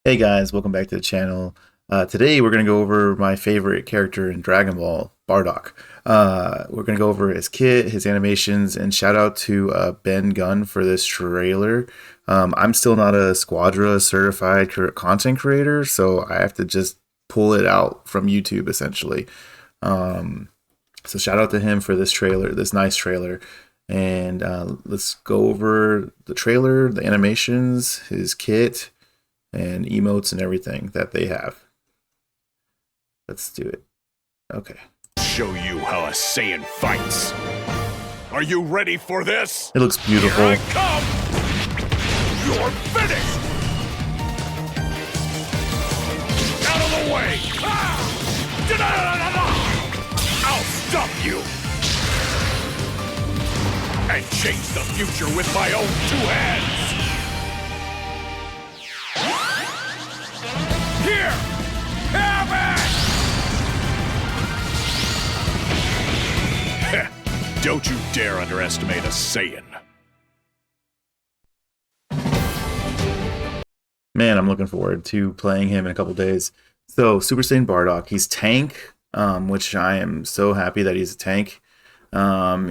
Hey guys, welcome back to the channel. Today we're going to go over my favorite character in Dragon Ball, Bardock. We're going to go over his kit, his animations, and shout out to Ben Gunn for this trailer. I'm still not a Squadra certified content creator, so I have to just pull it out from YouTube essentially. Um, so shout out to him for this trailer, this nice trailer. And let's go over the trailer, the animations, his kit and emotes and everything that they have. Let's do it. Okay. Show you how a Saiyan fights. Are you ready for this? It looks beautiful. Here I come! You're finished! Out of the way! Ah! Da-da-da-da-da! I'll stop you! And change the future with my own two hands! Here! Have it! Don't you dare underestimate a Saiyan. Man, I'm looking forward to playing him in a couple days. So, Super Saiyan Bardock, he's tank, which I am so happy that he's a tank.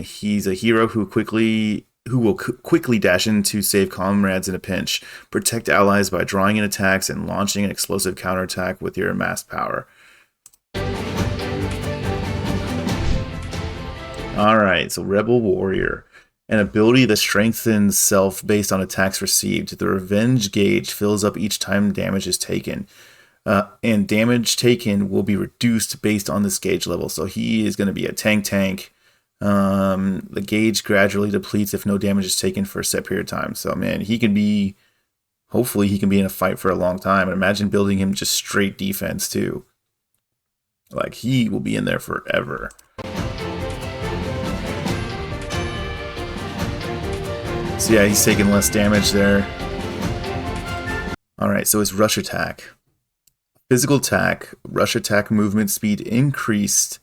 He's a hero who will quickly dash in to save comrades in a pinch, protect allies by drawing in attacks and launching an explosive counterattack with your amassed power. Alright, so Rebel Warrior. An ability that strengthens self based on attacks received. The revenge gauge fills up each time damage is taken. And damage taken will be reduced based on this gauge level. So he is going to be a tank. The gauge gradually depletes if no damage is taken for a set period of time. So man, he can be, hopefully he can be in a fight for a long time. And imagine building him just straight defense too. Like he will be in there forever. So yeah, he's taking less damage there. Alright, so his rush attack. Physical attack, rush attack movement speed increased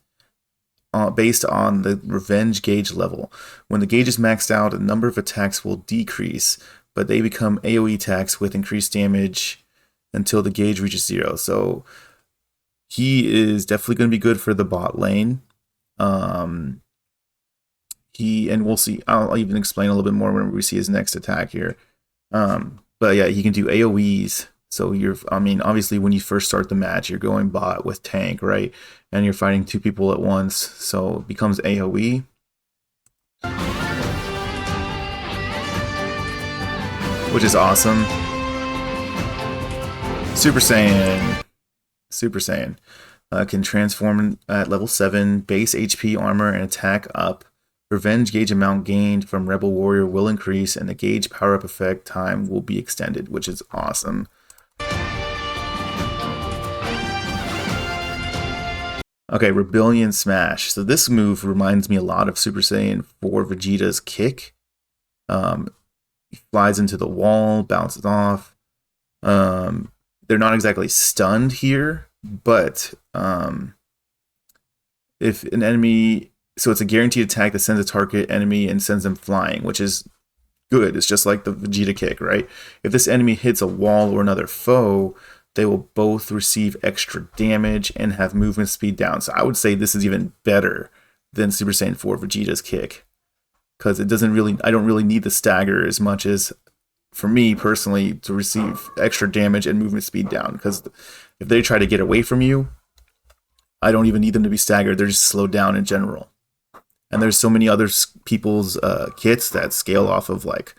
based on the revenge gauge level. When the gauge is maxed out, a number of attacks will decrease, but they become AoE attacks with increased damage until the gauge reaches 0. So he is definitely going to be good for the bot lane. And we'll see. I'll even explain a little bit more when we see his next attack here. But yeah, he can do AoEs. So obviously when you first start the match, you're going bot with tank, right? And you're fighting two people at once, so it becomes AoE. Which is awesome. Super Saiyan. Super Saiyan. Can transform at level 7, base HP, armor, and attack up. Revenge gauge amount gained from Rebel Warrior will increase, and the gauge power-up effect time will be extended, which is awesome. Okay, Rebellion Smash. So this move reminds me a lot of Super Saiyan 4 Vegeta's kick. He flies into the wall, bounces off. They're not exactly stunned here, but if an enemy... So it's a guaranteed attack that sends a target enemy and sends them flying, which is good. It's just like the Vegeta kick, right? If this enemy hits a wall or another foe, they will both receive extra damage and have movement speed down. So I would say this is even better than Super Saiyan 4 Vegeta's kick, because it doesn't really, I don't really need the stagger as much as, for me personally, to receive extra damage and movement speed down. Because if they try to get away from you, I don't even need them to be staggered. They're just slowed down in general. And there's so many other people's kits that scale off of like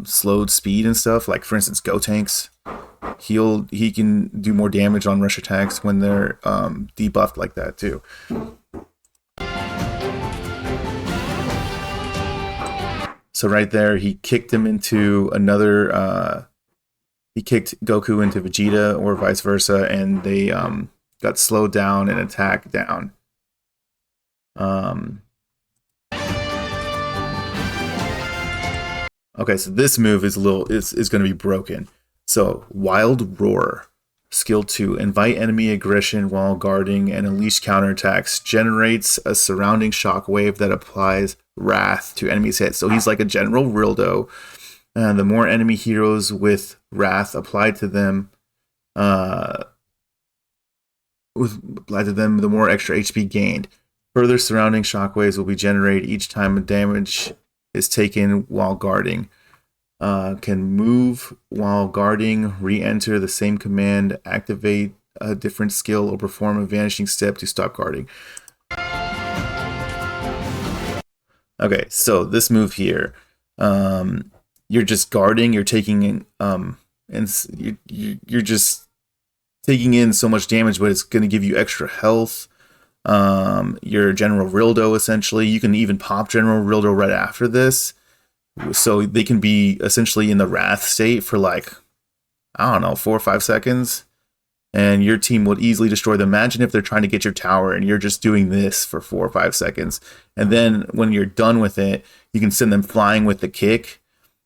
slowed speed and stuff. Like for instance, Gotank's, he can do more damage on rush attacks when they're debuffed like that too. So right there, he kicked him into another. He kicked Goku into Vegeta or vice versa, and they got slowed down and attacked down. Okay, so this move is going to be broken. So Wild Roar, skill 2, invite enemy aggression while guarding and unleash counterattacks. Generates a surrounding shock wave that applies wrath to enemies hit. So he's like a general Rildo. The more enemy heroes with wrath applied to them, Uh, with to them, the more extra HP gained. Further surrounding shockwaves will be generated each time a damage is taken while guarding. Can move while guarding, re-enter the same command, activate a different skill, or perform a vanishing step to stop guarding. Okay, so this move here, you're just guarding, you're taking and you're just taking in so much damage, but it's going to give you extra health. Your General Rildo, essentially. You can even pop General Rildo right after this. So they can be essentially in the Wrath state for like, I don't know, 4 or 5 seconds. And your team would easily destroy them. Imagine if they're trying to get your tower and you're just doing this for 4 or 5 seconds. And then when you're done with it, you can send them flying with the kick.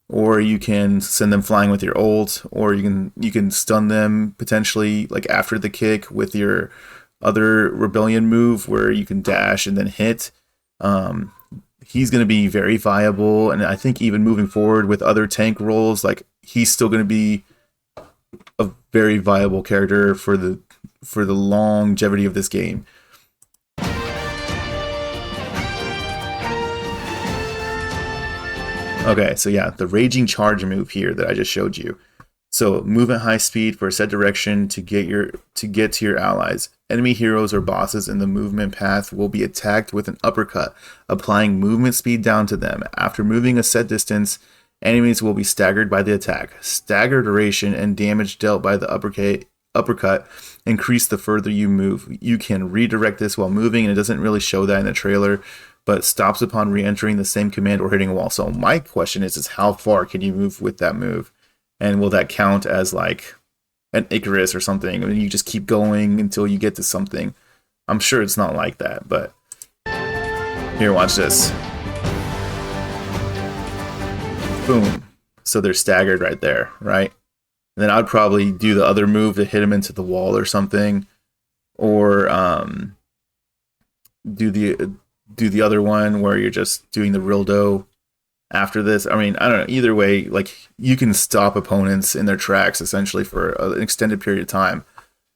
Or you can send them flying with your ult. Or you can stun them potentially like after the kick with your other rebellion move where you can dash and then hit. He's going to be very viable, and I think even moving forward with other tank roles, like he's still going to be a very viable character for the longevity of this game. Okay, so yeah, the Raging Charge move here that I just showed you. So move at high speed for a set direction to get to your allies. Enemy heroes or bosses in the movement path will be attacked with an uppercut, applying movement speed down to them. After moving a set distance, enemies will be staggered by the attack. Stagger duration and damage dealt by the uppercut increase the further you move. You can redirect this while moving, and it doesn't really show that in the trailer, but stops upon re-entering the same command or hitting a wall. So my question is how far can you move with that move? And will that count as like an Icarus or something? I mean, you just keep going until you get to something. I'm sure it's not like that, but here, watch this. Boom. So they're staggered right there, right? And then I'd probably do the other move to hit him into the wall or something, or do the other one where you're just doing the Rildo after this. I mean, I don't know. Either way, like you can stop opponents in their tracks essentially for an extended period of time,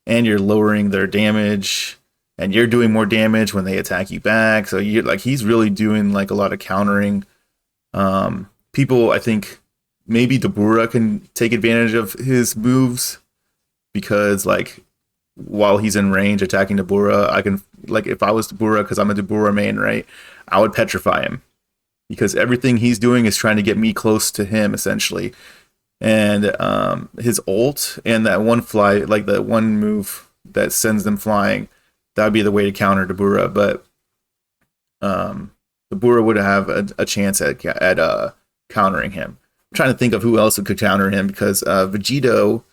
and you're lowering their damage, and you're doing more damage when they attack you back. So you like he's really doing like a lot of countering. People, I think maybe Dabura can take advantage of his moves because like while he's in range attacking Dabura, I can like if I was Dabura because I'm a Dabura main, right? I would petrify him. Because everything he's doing is trying to get me close to him, essentially. And his ult and that one fly, like the one move that sends them flying, that would be the way to counter Dabura. But Dabura would have a chance at countering him. I'm trying to think of who else could counter him because Vegito,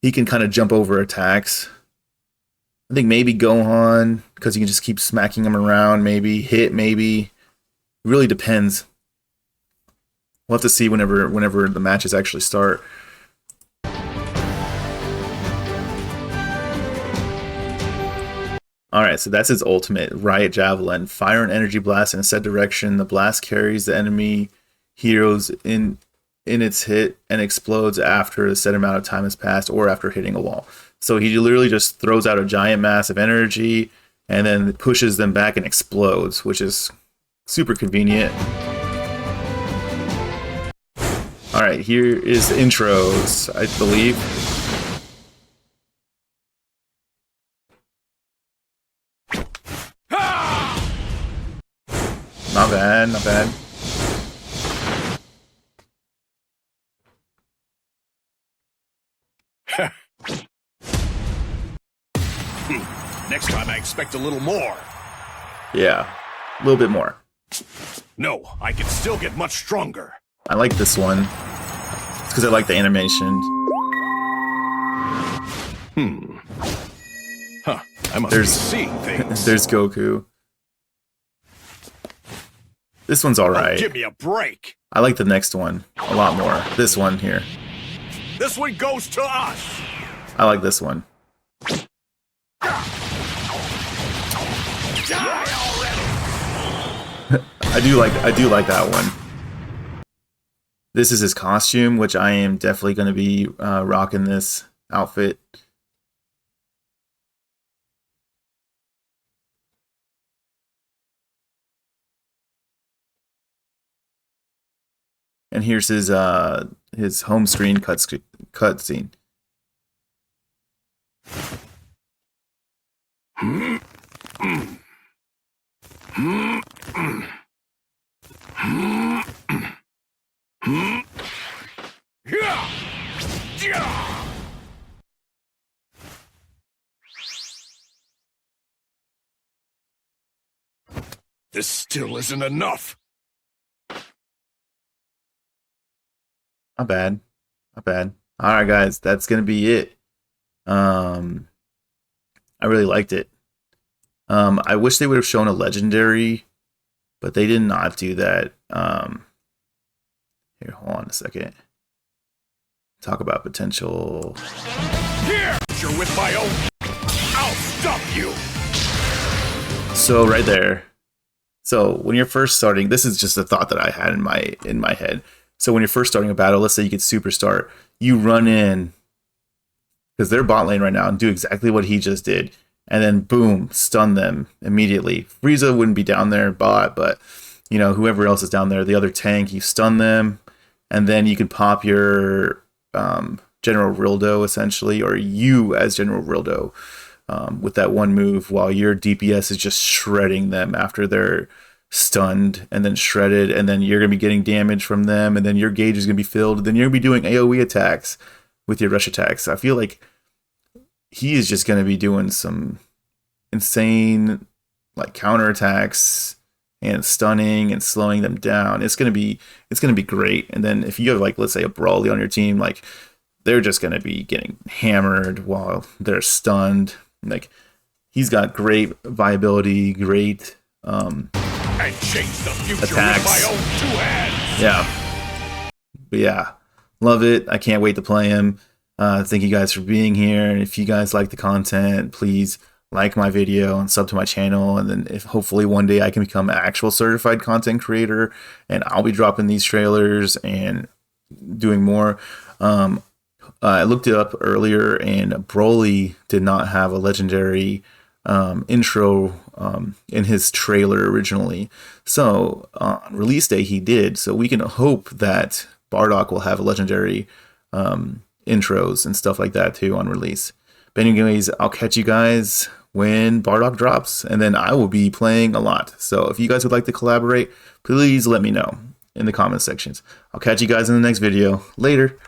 he can kind of jump over attacks. I think maybe Gohan, because he can just keep smacking him around, maybe. Hit, maybe. Really depends. We'll have to see whenever the matches actually start. Alright, so that's his ultimate, Riot Javelin. Fire an energy blast in a set direction. The blast carries the enemy heroes in its hit and explodes after a set amount of time has passed or after hitting a wall. So he literally just throws out a giant mass of energy and then pushes them back and explodes, which is super convenient. Alright, here is the intros, I believe. Not bad, not bad. Next time I expect a little more. Yeah, a little bit more. No, I can still get much stronger. I like this one. It's because I like the animation. Huh, I must be seeing things. There's Goku. This one's alright. Give me a break. I like the next one a lot more. This one here. This one goes to us. I like this one. I do like that one. This is his costume, which I am definitely going to be rocking this outfit. And here's his home screen cutscene. This still isn't enough. Not bad. Not bad. All right, guys, that's gonna be it. I really liked it. I wish they would have shown a legendary, but they did not do that. Here, hold on a second. Talk about potential. Here, you're with my own. I'll stop you. So right there. So when you're first starting, this is just a thought that I had in my head. So when you're first starting a battle, let's say you could super start, you run in because they're bot lane right now and do exactly what he just did, and then boom, stun them immediately. Frieza wouldn't be down there bot, but you know, whoever else is down there, the other tank, you stun them, and then you can pop your General Rildo essentially, or you as General Rildo. With that one move, while your DPS is just shredding them after they're stunned and then shredded, and then you're going to be getting damage from them, and then your gauge is going to be filled, and then you're going to be doing AoE attacks with your rush attacks. I feel like he is just going to be doing some insane like counterattacks and stunning and slowing them down. It's going to be great. And then if you have like, let's say, a Brawly on your team, like they're just going to be getting hammered while they're stunned. Like, he's got great viability, great And change the future attacks. with my own two hands. Yeah. But yeah, love it. I can't wait to play him. Thank you guys for being here. And if you guys like the content, please like my video and sub to my channel. And then if hopefully one day I can become an actual certified content creator, and I'll be dropping these trailers and doing more. I looked it up earlier, and Broly did not have a legendary intro in his trailer originally. So on release day he did. So we can hope that Bardock will have a legendary intros and stuff like that too on release. But anyways, I'll catch you guys when Bardock drops, and then I will be playing a lot. So if you guys would like to collaborate, please let me know in the comment sections. I'll catch you guys in the next video. Later.